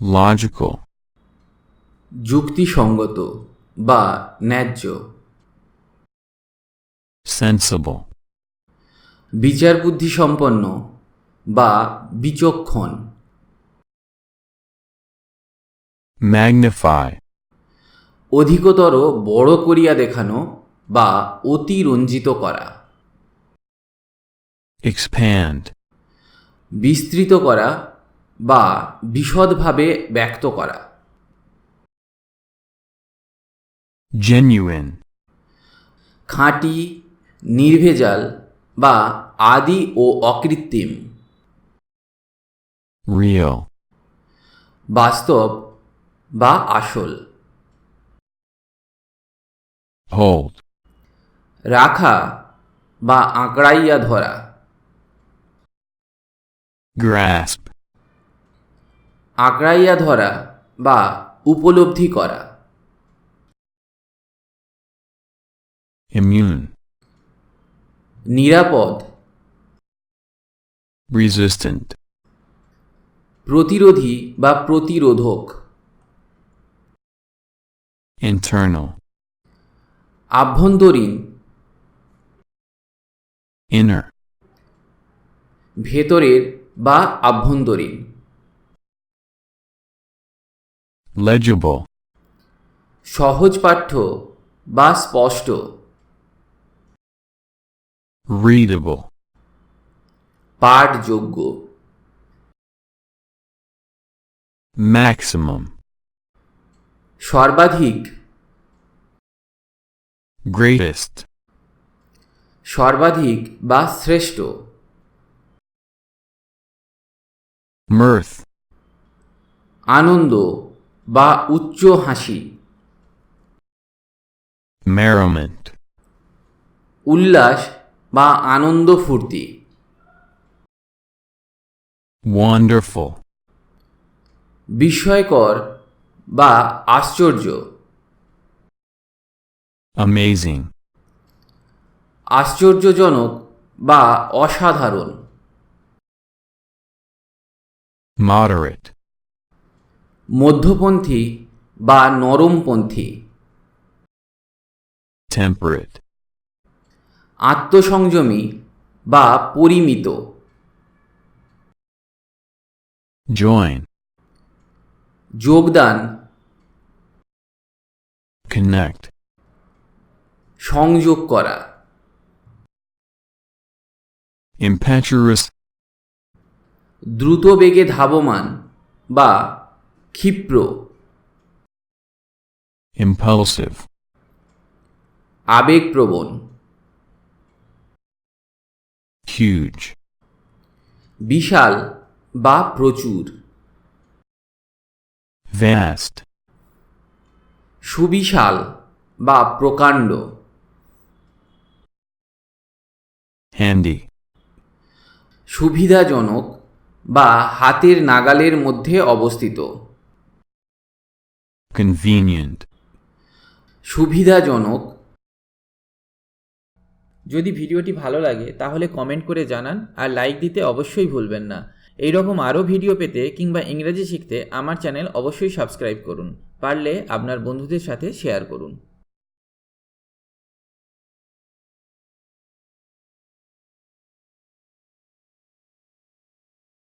logical, যুক্তিসঙ্গত বা ন্যায্য, sensible, বিচারবুদ্ধিসম্পন্ন বা বিচক্ষণ, magnify, অধিকতর বড় করিয়া দেখানো বা অতিরঞ্জিত করা, expand, বিস্তৃত করা বা বিশদভাবে ব্যক্ত করা, genuine, খাঁটি, নির্ভেজাল বা আদি ও অকৃত্রিম, real, বাস্তব বা আসল, hold, রাখা বা আঁকড়াইয়া ধরা, grasp, আঁকড়াইয়া ধরা বা উপলব্ধি করা, immune, নিরাপদ, resistant, প্রতিরোধী বা প্রতিরোধক, internal, আভ্যন্তরীণ, inner, ভেতরের বা আভ্যন্তরীণ, legible, সহজপাঠ্য বা স্পষ্ট, readable, পাঠযোগ্য, maximum, সর্বাধিক, greatest, সর্বাধিক বা শ্রেষ্ঠ, mirth, আনন্দ বা উচ্চ হাসি, merriment, উল্লাস বা আনন্দ ফুর্তি, wonderful, বিস্ময়কর বা আশ্চর্য, amazing, আশ্চর্যজনক বা অসাধারণ, moderate, মধ্যপন্থী বা নরমপন্থী, temperate, আত্মসংযমী বা পরিমিত, join, যোগদান, connect, সংযোগ করা, impetuous, দ্রুত বেগে ধাবমান বা ক্ষিপ্র, impulsive, আবেগপ্রবণ, huge, বিশাল বা প্রচুর, vast, সুবিশাল বা প্রকাণ্ড, handy, সুবিধাজনক বা হাতের নাগালের মধ্যে অবস্থিত, convenient, সুবিধাজনক। যদি ভিডিওটি ভালো লাগে তাহলে কমেন্ট করে জানান আর লাইক দিতে অবশ্যই ভুলবেন না। এইরকম আরও ভিডিও পেতে কিংবা ইংরেজি শিখতে আমার চ্যানেল অবশ্যই সাবস্ক্রাইব করুন, পারলে আপনার বন্ধুদের সাথে শেয়ার করুন।